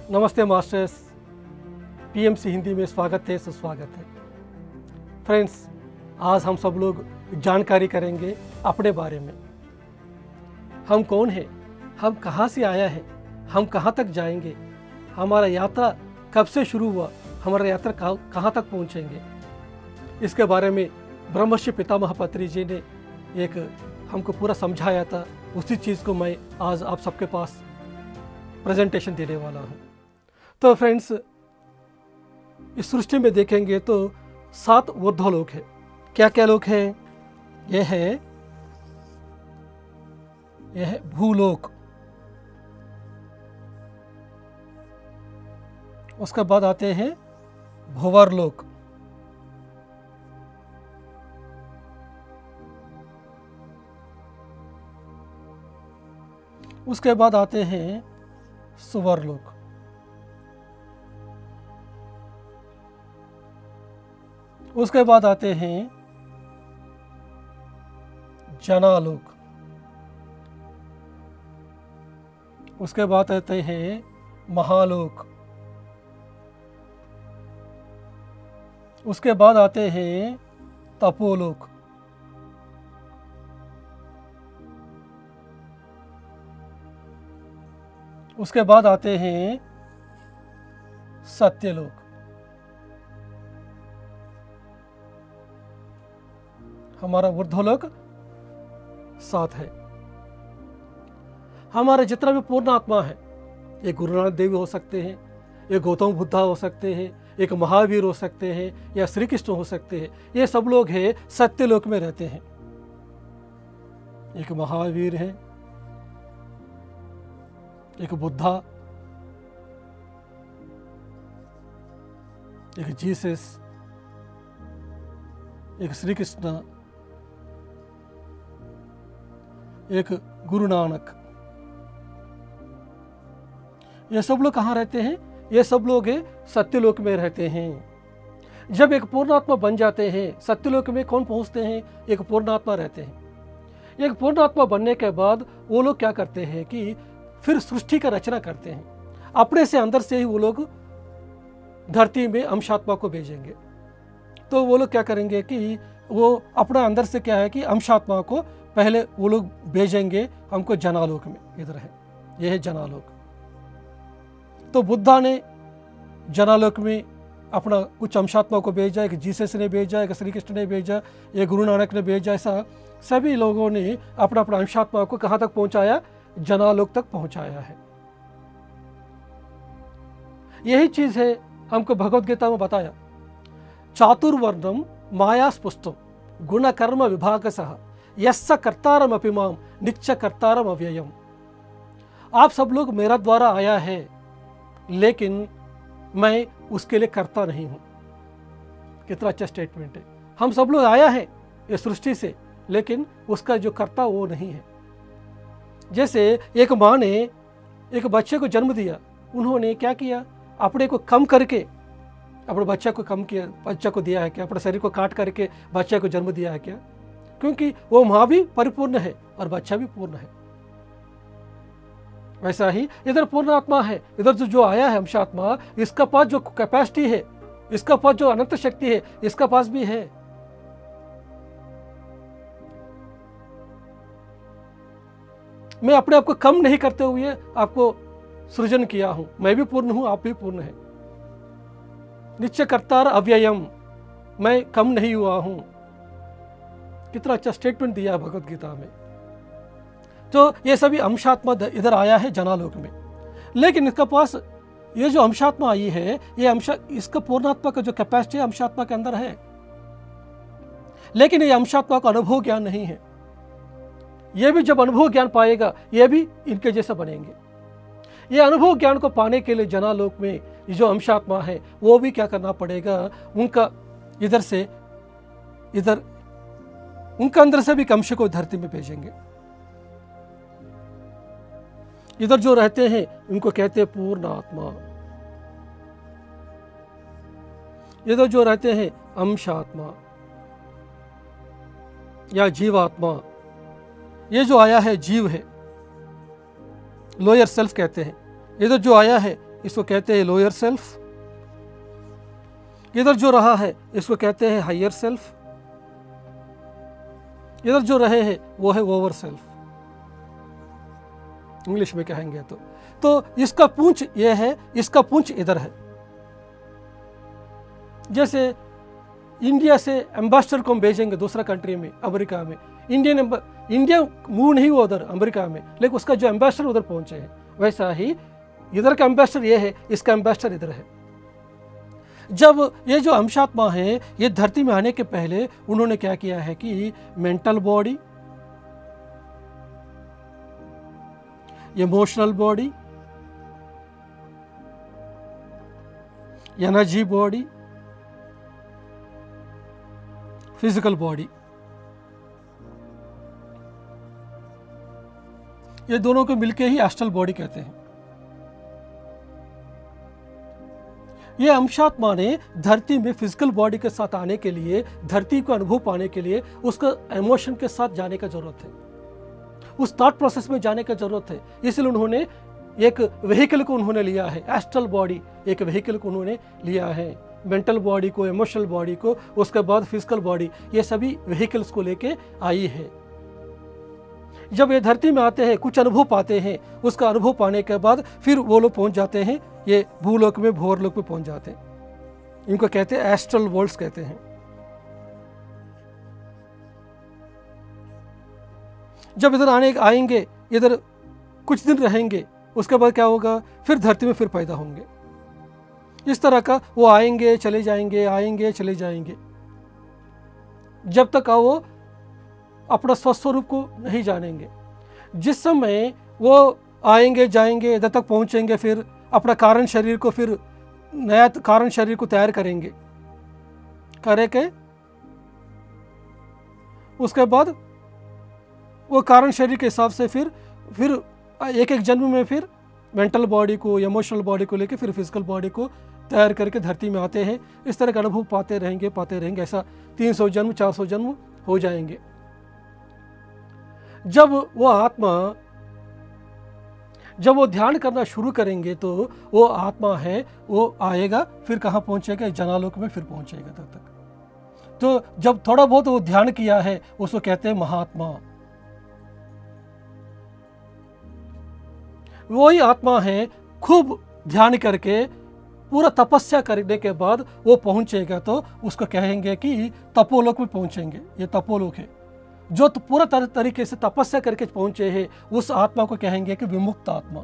नमस्ते masters, PMC Hindi में स्वागत है, सुस्वागत है। फ्रेंड्स, आज हम सब लोग जानकारी करेंगे अपने बारे में। हम कौन हैं, हम कहाँ से आया है, हम कहाँ तक जाएंगे, हमारा यात्रा कब से शुरू हुआ, हमारा यात्रा कहाँ तक पहुँचेंगे, इसके बारे में ब्रह्मर्षि पितामह पत्री जी ने एक हमको पूरा समझाया था। उसी चीज़ को मैं आज आप सबके पास प्रेजेंटेशन देने वाला हूँ। तो फ्रेंड्स, इस सृष्टि में देखेंगे तो 7 ऊर्ध्वलोक है। क्या क्या लोक हैं? यह है भूलोक, उसके बाद आते हैं भंवरलोक, उसके बाद आते हैं सुवरलोक, उसके बाद आते हैं जनालोक, उसके बाद आते हैं महालोक, उसके बाद आते हैं तपोलोक, उसके बाद आते हैं सत्यलोक। हमारा ऊर्ध्वलोक 7 है। हमारा जितना भी पूर्ण आत्मा है, ये गुरु नानक देव हो सकते हैं, ये गौतम बुद्धा हो सकते हैं, एक महावीर हो सकते हैं, या श्री कृष्ण हो सकते हैं। ये सब लोग हैं सत्यलोक में रहते हैं। एक महावीर है, एक बुद्धा, एक जीसस, एक श्री कृष्ण, एक गुरु नानक। ये सब लोग कहाँ रहते हैं? ये सब लोग सत्यलोक में रहते हैं। जब एक पूर्णात्मा बन जाते हैं, सत्यलोक में कौन पहुंचते हैं? एक पूर्णात्मा रहते हैं। एक पूर्णात्मा बनने के बाद वो लोग क्या करते हैं कि फिर सृष्टि का रचना करते हैं। अपने से अंदर से ही वो लोग धरती में अंशात्मा को भेजेंगे। तो वो लोग क्या करेंगे कि वो अपना अंदर से क्या है कि अंशात्मा को पहले वो लोग भेजेंगे हमको जनालोक में। इधर है, यह है जनालोक। तो बुद्धा ने जनालोक में अपना कुछ अंशात्मा को भेजा, एक जीसस ने भेजा, एक श्री कृष्ण ने भेजा, एक गुरु नानक ने भेजा। ऐसा सभी लोगों ने अपना अपना अंशात्मा को कहाँ तक पहुँचाया? जनालोक तक पहुँचाया है। यही चीज़ है हमको भगवद गीता में बताया। चातुर्वर्णम माया स्पुष्टम गुण कर्म विभागसः यस्य कर्तारम अपिमाम निच्च कर्तारम अव्ययम। आप सब लोग मेरा द्वारा आया है, लेकिन मैं उसके लिए करता नहीं हूं। कितना अच्छा स्टेटमेंट है। हम सब लोग आया है इस सृष्टि से, लेकिन उसका जो कर्ता वो नहीं है। जैसे एक माँ ने एक बच्चे को जन्म दिया, उन्होंने क्या किया? अपने को कम करके अपने बच्चा को कम किया, बच्चा को दिया है क्या? अपने शरीर को काट करके बच्चे को जन्म दिया है क्या? क्योंकि वो माँ भी परिपूर्ण है और बच्चा भी पूर्ण है। वैसा ही इधर पूर्ण आत्मा है। इधर जो आया है अंशात्मा, इसका पास जो कैपेसिटी है, इसका पास जो अनंत शक्ति है, इसका पास भी है। मैं अपने आप को कम नहीं करते हुए आपको सृजन किया हूं। मैं भी पूर्ण हूं, आप भी पूर्ण हैं। निश्चय कर्तार अव्ययम, मैं कम नहीं हुआ हूं। कितना अच्छा स्टेटमेंट दिया भगवद गीता में। तो ये सभी अंशात्मा इधर आया है जनालोक में, लेकिन इसका पास ये जो अंशात्मा आई है, ये इसका पूर्णात्मा का जो कैपेसिटी है अंशात्मा के अंदर है, लेकिन ये अंशात्मा का अनुभव ज्ञान नहीं है। ये भी जब अनुभव ज्ञान पाएगा, ये भी इनके जैसा बनेंगे। ये अनुभव ज्ञान को पाने के लिए जनालोक में ये जो अंशात्मा है, वो भी क्या करना पड़ेगा? उनका इधर से इधर, उनका अंदर से भी अंश को धरती में भेजेंगे। इधर जो रहते हैं उनको कहते हैं पूर्ण आत्मा। इधर जो रहते हैं अंशात्मा या जीवात्मा। ये जो आया है जीव है, लोअर सेल्फ कहते हैं। इधर जो आया है इसको कहते हैं लोअर सेल्फ। इधर जो रहा है इसको कहते हैं हायर सेल्फ। इधर जो रहे हैं वो है ओवर सेल्फ, इंग्लिश में कहेंगे तो इसका पूंछ ये है, इसका पूंछ इधर है। जैसे इंडिया से एम्बेसडर को हम भेजेंगे दूसरा कंट्री में, अमेरिका में, इंडिया मूव नहीं हुआ उधर अमेरिका में, लेकिन उसका जो एम्बेसडर उधर पहुंचे हैं, वैसा ही इधर का एम्बेसडर ये है, इसका एम्बेसडर इधर है। जब ये जो अंशात्मा है ये धरती में आने के पहले उन्होंने क्या किया है कि mental body, emotional body, energy body, physical body, ये दोनों को मिलके ही एस्ट्रल बॉडी कहते हैं। ये अंशात्मा ने धरती में फिजिकल बॉडी के साथ आने के लिए, धरती को अनुभव पाने के लिए उसको इमोशन के साथ जाने का जरूरत है, उस थॉट प्रोसेस में जाने का जरूरत है। इसलिए उन्होंने एक व्हीकल को उन्होंने लिया है, एस्ट्रल बॉडी एक व्हीकल को उन्होंने लिया है, मेंटल बॉडी को, इमोशनल बॉडी को, उसके बाद फिजिकल बॉडी, ये सभी व्हीकल्स को लेके आई है। जब ये धरती में आते हैं, कुछ अनुभव पाते हैं, उसका अनुभव पाने के बाद फिर वो लोग पहुंच जाते हैं ये भूलोक में, भोरलोक में पहुंच जाते हैं। इनको कहते हैं एस्ट्रल वर्ल्ड्स कहते हैं। जब इधर आएंगे, इधर कुछ दिन रहेंगे, उसके बाद क्या होगा, फिर धरती में फिर पैदा होंगे। इस तरह का वो आएंगे चले जाएंगे, आएंगे चले जाएंगे, जब तक वो अपना स्वस्वरूप को नहीं जानेंगे। जिस समय वो आएंगे जाएंगे, इधर तक पहुंचेंगे, फिर अपना कारण शरीर को, फिर नया कारण शरीर को तैयार करेंगे, के उसके बाद वो कारण शरीर के हिसाब से फिर एक एक जन्म में फिर मेंटल बॉडी को, इमोशनल बॉडी को लेके फिर फिजिकल बॉडी को तैयार करके धरती में आते हैं। इस तरह का अनुभव पाते रहेंगे। ऐसा 300 जन्म 400 जन्म हो जाएंगे। जब वो ध्यान करना शुरू करेंगे तो वो आत्मा है, वो आएगा, फिर कहाँ पहुंचेगा, जनालोक में फिर पहुंचेगा तब तक। तो जब थोड़ा बहुत वो ध्यान किया है उसको कहते हैं महात्मा। वही आत्मा है, खूब ध्यान करके पूरा तपस्या करने के बाद वो पहुंचेगा तो उसको कहेंगे कि तपोलोक में पहुंचेंगे। ये तपोलोक है। जो तो पूरा तरीके से तपस्या करके पहुंचे हैं उस आत्मा को कहेंगे कि विमुक्त आत्मा।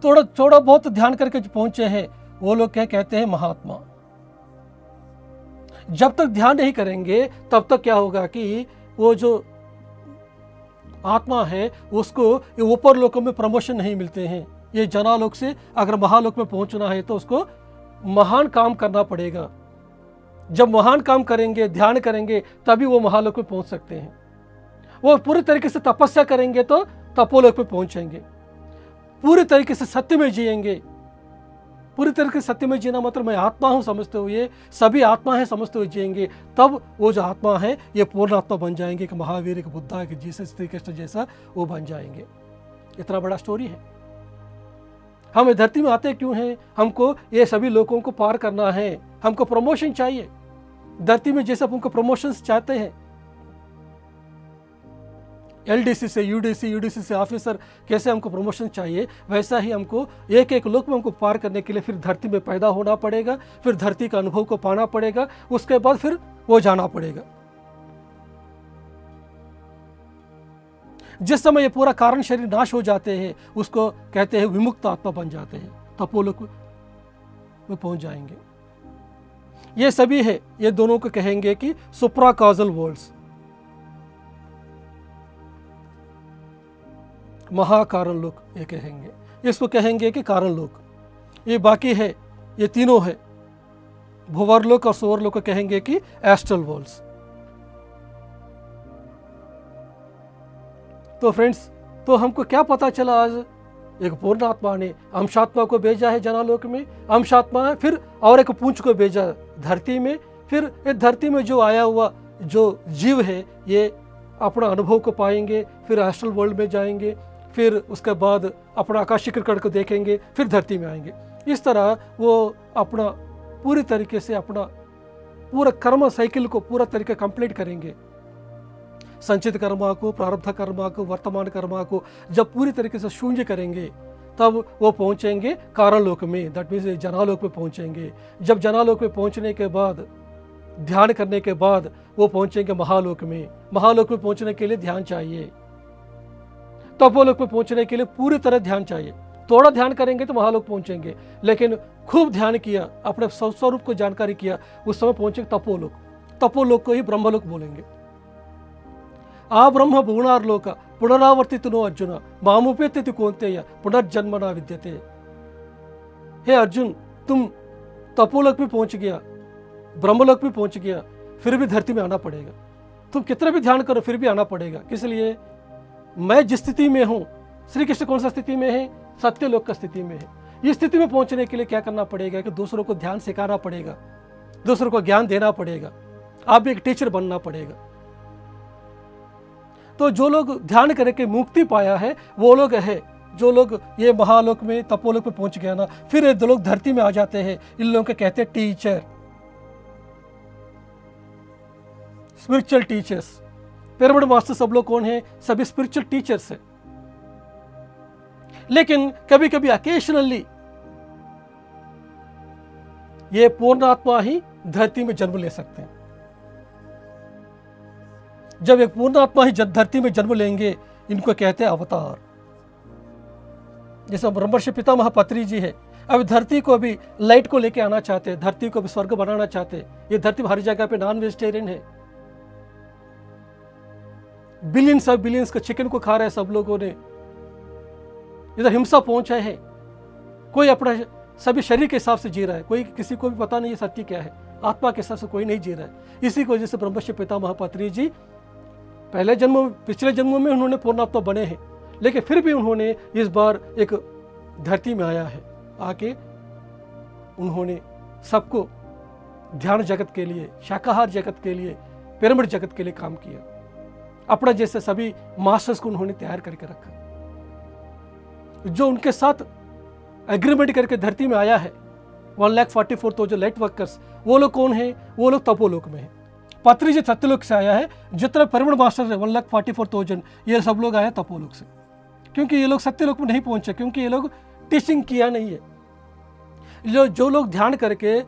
थोड़ा बहुत ध्यान करके जो पहुंचे हैं वो लोग क्या कहते हैं, महात्मा। जब तक ध्यान नहीं करेंगे तब तक क्या होगा कि वो जो आत्मा है उसको ये ऊपर लोकों में प्रमोशन नहीं मिलते हैं। ये जनालोक से अगर महालोक में पहुंचना है तो उसको महान काम करना पड़ेगा। जब महान काम करेंगे, ध्यान करेंगे, तभी वो महालोक में पहुंच सकते हैं। वो पूरी तरीके से तपस्या करेंगे तो तपोलोक में पहुंचेंगे। पूरी तरीके से सत्य में जिएंगे। पूरी तरीके से सत्य में जीना मतलब मैं आत्मा हूं समझते हुए, सभी आत्मा है समझते हुए जिएंगे, तब वो जो आत्मा है ये पूर्ण आत्मा बन जाएंगे कि महावीर, कि बुद्धा, कि जीसस, श्री कृष्ण जैसा वो बन जाएंगे। इतना बड़ा स्टोरी है। हम धरती में आते क्यों हैं? हमको ये सभी लोगों को पार करना है। हमको प्रमोशन चाहिए। धरती में जैसे हमको प्रमोशंस चाहते हैं, LDC से UDC से ऑफिसर, कैसे हमको प्रमोशन चाहिए, वैसा ही हमको एक एक लोक में हमको पार करने के लिए फिर धरती में पैदा होना पड़ेगा, फिर धरती का अनुभव को पाना पड़ेगा, उसके बाद फिर वो जाना पड़ेगा। जिस समय ये पूरा कारण शरीर नाश हो जाते हैं उसको कहते हैं विमुक्त आत्मा बन जाते हैं, तपोलोक में पहुंच जाएंगे। ये सभी है, ये दोनों को कहेंगे कि सुप्रा कॉजल वर्ल्ड्स, महाकारण लोक ये कहेंगे। इसको कहेंगे कि कारण लोक। ये बाकी है, ये तीनों है, भुवरलोक और सुवरलोक को कहेंगे कि एस्ट्रल वर्ल्ड्स। तो फ्रेंड्स, तो हमको क्या पता चला आज? एक पूर्ण आत्मा ने अंशात्मा को भेजा है जनालोक में, अंशात्मा है, फिर और एक पूंछ को भेजा धरती में, फिर ये धरती में जो आया हुआ जो जीव है ये अपना अनुभव को पाएंगे, फिर एस्ट्रल वर्ल्ड में जाएंगे, फिर उसके बाद अपना आकाशीय क्रिकेट को देखेंगे, फिर धरती में आएंगे। इस तरह वो अपना पूरी तरीके से अपना पूरा कर्म साइकिल को पूरा तरीके कंप्लीट करेंगे। संचित कर्मा को, प्रारब्ध कर्मा को, वर्तमान कर्मा को जब पूरी तरीके से शून्य करेंगे तब वो पहुंचेंगे कारणलोक में, दैट मीन्स जनालोक में पहुंचेंगे। जब जनालोक में पहुंचने के बाद, ध्यान करने के बाद वो पहुंचेंगे महालोक में। महालोक में पहुंचने के लिए ध्यान चाहिए। तपोलोक में पहुंचने के लिए पूरी तरह ध्यान चाहिए। थोड़ा ध्यान करेंगे तो महालोक पहुंचेंगे, लेकिन खूब ध्यान किया, अपने स्वरूप को जानकारी किया, उस समय पहुंचेंगे तपोलोक। तपोलोक को ही ब्रह्मलोक बोलेंगे। आ ब्रह्म भुवनार्लोक पुनरावर्तित नो अर्जुन मामुपेत्यति कौन्तेय पुनर्जन्म न विद्यते। हे अर्जुन, तुम तपोलोक में पहुंच गया, ब्रह्मलोक में पहुंच गया, फिर भी धरती में आना पड़ेगा। तुम कितना भी ध्यान करो फिर भी आना पड़ेगा। किस लिए? मैं जिस स्थिति में हूं, श्री कृष्ण कौन सा स्थिति में है? सत्यलोक का स्थिति में है। इस स्थिति में पहुंचने के लिए क्या करना पड़ेगा कि दूसरों को ध्यान सिखाना पड़ेगा, दूसरों को ज्ञान देना पड़ेगा, आप भी एक टीचर बनना पड़ेगा। तो जो लोग ध्यान करके मुक्ति पाया है वो लोग है, जो लोग ये महालोक में तपोलोक में पहुंच गया ना, फिर ये लोग धरती में आ जाते हैं। इन लोगों को कहते हैं teacher, spiritual teachers. Pyramid master सब लोग कौन है? सभी स्पिरिचुअल टीचर्स है। लेकिन कभी कभी अकेशनली ये पूर्णात्मा ही धरती में जन्म ले सकते हैं। जब एक पूर्णात्मा ही धरती में जन्म लेंगे, इनको कहते हैं अवतार। जैसे ब्रह्मर्षि पितामह पत्री जी है, अब धरती को भी लाइट को लेके आना चाहते हैं, धरती को भी स्वर्ग बनाना चाहते हैं। ये धरती हर जगह पे नॉन वेजिटेरियन है, बिलियंस का चिकन को खा रहे हैं सब लोगों ने। इधर हिंसा पहुंचा है, कोई अपना सभी शरीर के हिसाब से जी रहा है, कोई किसी को भी पता नहीं है सत्य क्या है, आत्मा के हिसाब से कोई नहीं जी रहा है। इसी की वजह से ब्रह्मर्षि पितामह पत्री जी पिछले जन्मों में उन्होंने पूर्णात्मा बने हैं, लेकिन फिर भी उन्होंने इस बार एक धरती में आया है, आके उन्होंने सबको ध्यान जगत के लिए, शाकाहार जगत के लिए, पिरामिड जगत के लिए काम किया। अपना जैसे सभी मास्टर्स को उन्होंने तैयार करके रखा। जो उनके साथ एग्रीमेंट करके धरती में आया है 1,44,000 लाइट वर्कर्स, वो लोग कौन है? वो लोग तपोलोक में है। पत्री जी सत्यलोक से आया है, जितने पिरामिड मास्टर है 1,44,000 ये सब लोग आए तपोलोक से, क्योंकि ये लोग सत्यलोक में नहीं पहुंचे, क्योंकि ये लोग टीचिंग किया नहीं है। जो लोग ध्यान करके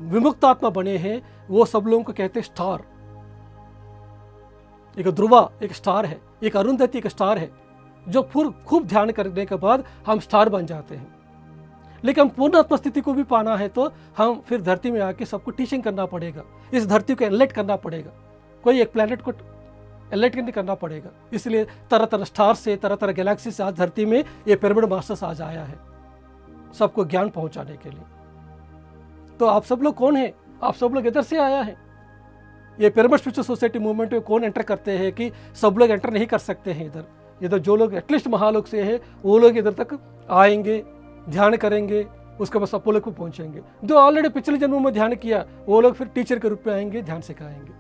विमुक्त आत्मा बने हैं वो सब लोगों को कहते हैं स्टार। एक ध्रुवा एक स्टार है, एक अरुंधति एक स्टार है, जो खूब ध्यान करने के बाद हम स्टार बन जाते हैं। लेकिन हम पूर्णात्मा स्थिति को भी पाना है तो हम फिर धरती में आके सबको टीचिंग करना पड़ेगा, इस धरती को एनलाइट करना पड़ेगा, कोई एक प्लैनेट को एनलाइट करना पड़ेगा। इसलिए तरह तरह स्टार से, तरह तरह गैलेक्सी से आज धरती में ये पिरामिड मास्टर्स आज आया है, सबको ज्ञान पहुंचाने के लिए। तो आप सब लोग कौन है? आप सब लोग इधर से आया है। ये पिरामिड स्पिरिचुअल सोसाइटी मूवमेंट में कौन एंटर करते हैं कि सब लोग एंटर नहीं कर सकते हैं। इधर जो लोग एटलीस्ट महालोक से है वो लोग इधर तक आएंगे, ध्यान करेंगे, उसके बाद अपोलोक में पहुंचेंगे। जो ऑलरेडी पिछले जन्मों में ध्यान किया वो लोग फिर टीचर के रूप में आएंगे, ध्यान सिखाएंगे।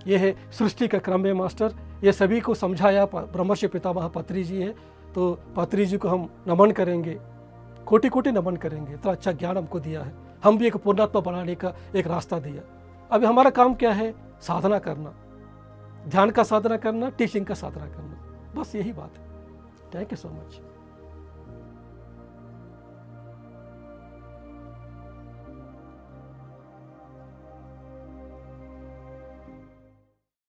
ये है सृष्टि का क्रम है मास्टर। ये सभी को समझाया ब्रह्मर्षि पितामह पत्री जी है, तो पत्री जी को हम नमन करेंगे, कोटि कोटि नमन करेंगे। इतना अच्छा ज्ञान हमको दिया है, हम भी एक पूर्णात्मा बनाने का एक रास्ता दिया। अभी हमारा काम क्या है? साधना करना, ध्यान का साधना करना, टीचिंग का साधना करना, बस यही बात है। Thank you so much.